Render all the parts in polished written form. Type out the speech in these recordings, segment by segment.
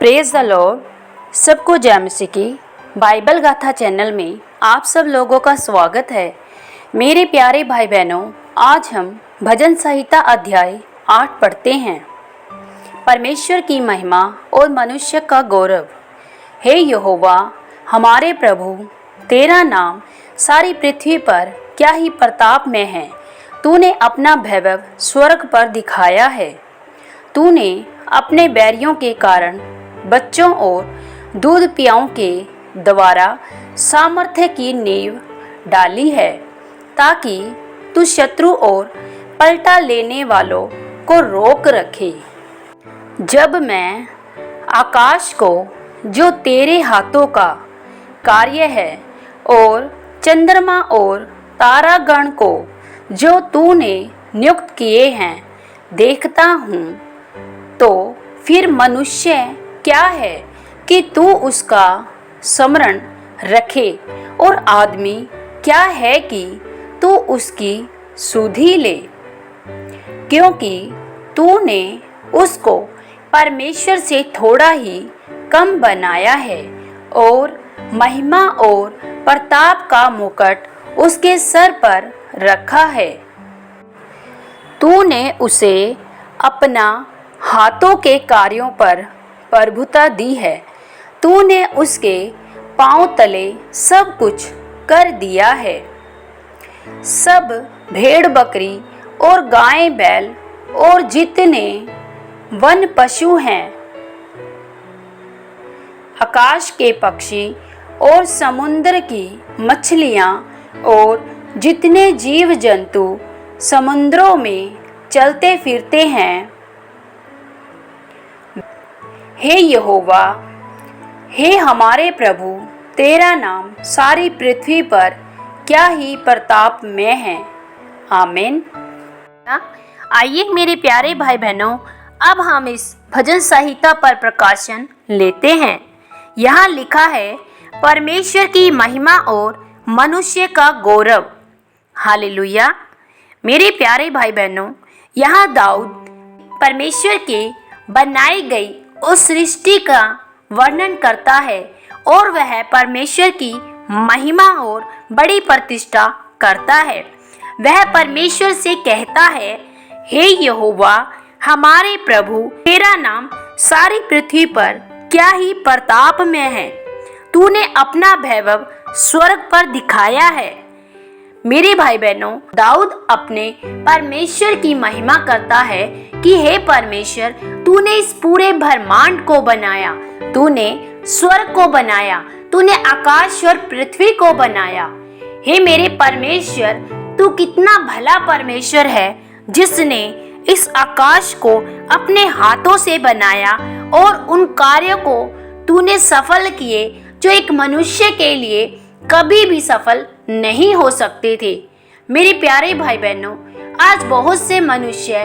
Praise the Lord. सबको जय मसीह की बाइबल गाथा चैनल में आप सब लोगों का स्वागत है। मेरे प्यारे भाई बहनों, आज हम भजन संहिता अध्याय 8 पढ़ते हैं। परमेश्वर की महिमा और मनुष्य का गौरव। हे यहोवा हमारे प्रभु, तेरा नाम सारी पृथ्वी पर क्या ही प्रताप में है। तूने अपना वैभव स्वर्ग पर दिखाया है। तूने अपने बैरियों के कारण बच्चों और दूध पियाओं के द्वारा सामर्थ्य की नींव डाली है, ताकि तू शत्रु और पलटा लेने वालों को रोक रखे। जब मैं आकाश को, जो तेरे हाथों का कार्य है, और चंद्रमा और तारागण को, जो तूने नियुक्त किए हैं, देखता हूँ, तो फिर मनुष्य क्या है कि तू उसका स्मरण रखे, और आदमी क्या है कि तू उसकी सुधि ले। क्योंकि तूने उसको परमेश्वर से थोड़ा ही कम बनाया है, और महिमा और प्रताप का मुकुट उसके सर पर रखा है। तूने उसे अपना हाथों के कार्यों पर प्रभुता दी है। तूने उसके पांव तले सब कुछ कर दिया है। सब भेड़ बकरी और गाय बैल और जितने वन पशु हैं, आकाश के पक्षी और समुद्र की मछलियां और जितने जीव जंतु समुद्रों में चलते फिरते हैं, हे यहोवा, हे हमारे प्रभु, तेरा नाम सारी पृथ्वी पर क्या ही प्रताप में है। आमीन। आइए मेरे प्यारे भाई बहनों, अब हम इस भजन संहिता पर प्रकाशन लेते हैं। यहाँ लिखा है, परमेश्वर की महिमा और मनुष्य का गौरव। हालेलुया। मेरे प्यारे भाई बहनों, यहाँ दाऊद परमेश्वर के बनाई गई उस सृष्टि का वर्णन करता है, और वह परमेश्वर की महिमा और बड़ी प्रतिष्ठा करता है। वह परमेश्वर से कहता है, हे यहोवा हमारे प्रभु, तेरा नाम सारी पृथ्वी पर क्या ही प्रताप में है। तूने अपना वैभव स्वर्ग पर दिखाया है। मेरे भाई बहनों, दाऊद अपने परमेश्वर की महिमा करता है कि हे परमेश्वर, तूने इस पूरे ब्रह्मांड को बनाया, तूने स्वर्ग को बनाया, तूने आकाश और पृथ्वी को बनाया। हे मेरे परमेश्वर, तू कितना भला परमेश्वर है, जिसने इस आकाश को अपने हाथों से बनाया और उन कार्यों को तूने सफल किए जो एक मनुष्य के लिए कभी भी सफल नहीं हो सकते थे। मेरे प्यारे भाई बहनों, आज बहुत से मनुष्य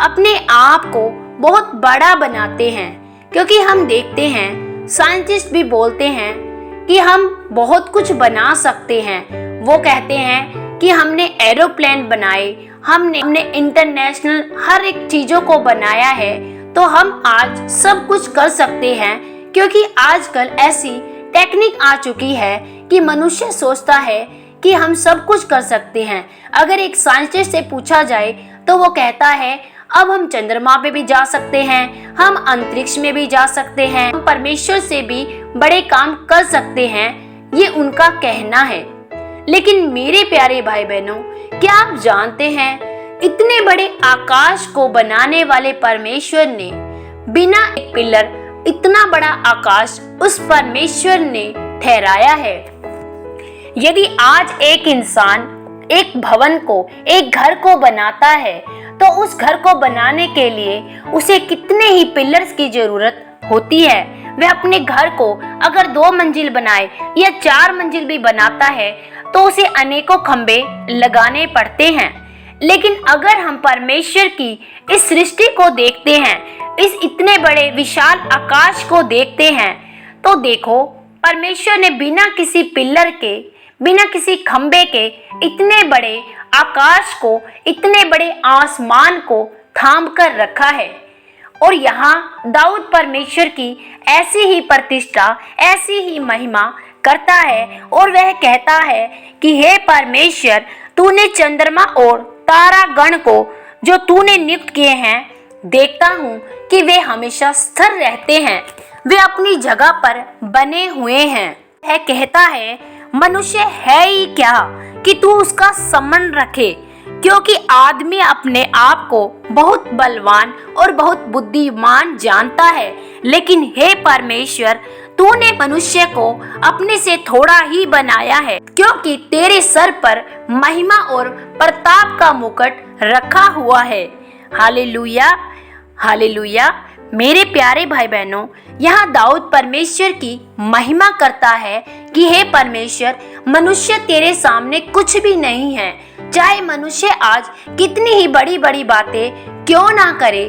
अपने आप को बहुत बड़ा बनाते हैं, क्योंकि हम देखते हैं, साइंटिस्ट भी बोलते हैं कि हम बहुत कुछ बना सकते हैं। वो कहते हैं कि हमने एरोप्लेन बनाए, हमने इंटरनेशनल हर एक चीज़ों को बनाया है, तो हम आज सब कुछ कर सकते हैं, क्योंकि आजकल ऐसी टेक्निक आ चुकी है कि मनुष्य सोचता है कि हम सब कुछ कर सकते हैं। अगर एक साइंटिस्ट से पूछा जाए तो वो कहता है, अब हम चंद्रमा पे भी जा सकते हैं, हम अंतरिक्ष में भी जा सकते हैं, हम परमेश्वर से भी बड़े काम कर सकते हैं। ये उनका कहना है। लेकिन मेरे प्यारे भाई बहनों, क्या आप जानते हैं, इतने बड़े आकाश को बनाने वाले परमेश्वर ने बिना एक पिलर इतना बड़ा आकाश उस परमेश्वर ने ठहराया है। यदि आज एक इंसान एक भवन को, एक घर को बनाता है, तो उस घर को बनाने के लिए उसे कितने ही पिलर्स की जरूरत होती है। वह अपने घर को अगर 2 मंजिल बनाए या 4 मंजिल भी बनाता है, तो उसे अनेकों खंबे लगाने पड़ते हैं। लेकिन अगर हम परमेश्वर की इस सृष्टि को देखते हैं, इस इतने बड़े विशाल आकाश को देखते हैं, तो देखो, परमेश्वर ने बिना किसी पिलर के, बिना किसी खंबे के इतने बड़े आकाश को, इतने बड़े आसमान को थाम कर रखा है। और यहाँ दाऊद परमेश्वर की ऐसी ही प्रतिष्ठा, ऐसी ही महिमा करता है और वह कहता है कि हे परमेश्वर, तूने चंद्रमा और तारागण को जो तूने नियुक्त किए हैं, देखता हूँ कि वे हमेशा स्थिर रहते हैं, वे अपनी जगह पर बने हुए हैं। वह कहता है, मनुष्य है ही क्या कि तू उसका सम्मान रखे, क्योंकि आदमी अपने आप को बहुत बलवान और बहुत बुद्धिमान जानता है, लेकिन हे परमेश्वर, तूने मनुष्य को अपने से थोड़ा ही बनाया है, क्योंकि तेरे सर पर महिमा और प्रताप का मुकुट रखा हुआ है। Hallelujah, hallelujah. मेरे प्यारे भाई बहनों, यहाँ दाऊद परमेश्वर की महिमा करता है कि हे परमेश्वर, मनुष्य तेरे सामने कुछ भी नहीं है। चाहे मनुष्य आज कितनी ही बड़ी बड़ी बातें क्यों ना करे,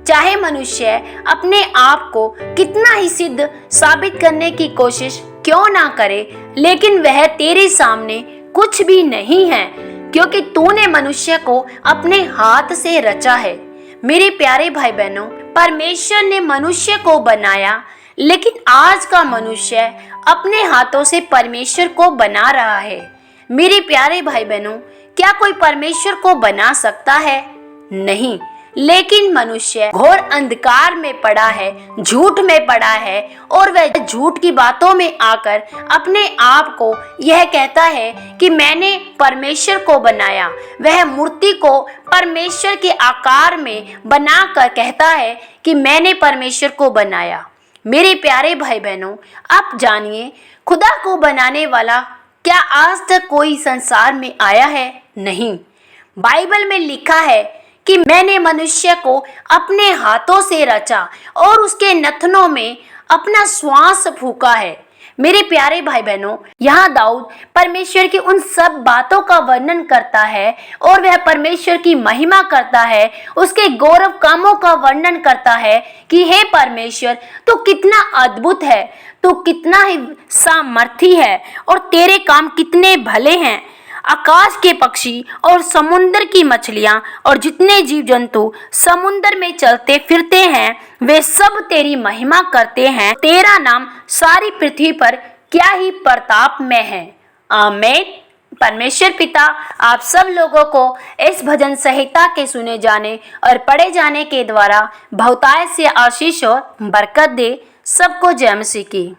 चाहे मनुष्य अपने आप को कितना ही सिद्ध साबित करने की कोशिश क्यों ना करे, लेकिन वह तेरे सामने कुछ भी नहीं है, क्योंकि तूने मनुष्य को अपने हाथ से रचा है। मेरे प्यारे भाई बहनों, परमेश्वर ने मनुष्य को बनाया, लेकिन आज का मनुष्य अपने हाथों से परमेश्वर को बना रहा है। मेरे प्यारे भाई बहनों, क्या कोई परमेश्वर को बना सकता है? नहीं। लेकिन मनुष्य घोर अंधकार में पड़ा है, झूठ में पड़ा है, और वह झूठ की बातों में आकर अपने आप को यह कहता है कि मैंने परमेश्वर को बनाया। वह मूर्ति को परमेश्वर के आकार में बनाकर कहता है कि मैंने परमेश्वर को बनाया। मेरे प्यारे भाई बहनों, आप जानिए, खुदा को बनाने वाला क्या आज तक कोई संसार में आया है? नहीं। बाइबल में लिखा है कि मैंने मनुष्य को अपने हाथों से रचा और उसके नथनों में अपना श्वास फूंका है। मेरे प्यारे भाई बहनों, यहाँ दाऊद परमेश्वर की उन सब बातों का वर्णन करता है और वह परमेश्वर की महिमा करता है, उसके गौरव कामों का वर्णन करता है कि हे परमेश्वर, तू कितना अद्भुत है, तू कितना ही सामर्थी है और तेरे काम कितने भले हैं। आकाश के पक्षी और समुद्र की मछलियां और जितने जीव जंतु समुद्र में चलते फिरते हैं, वे सब तेरी महिमा करते हैं। तेरा नाम सारी पृथ्वी पर क्या ही प्रताप में है। आमीन। परमेश्वर पिता आप सब लोगों को इस भजन संहिता के सुने जाने और पढ़े जाने के द्वारा बहुतायत से आशीष और बरकत दे। सबको जय मसीह की।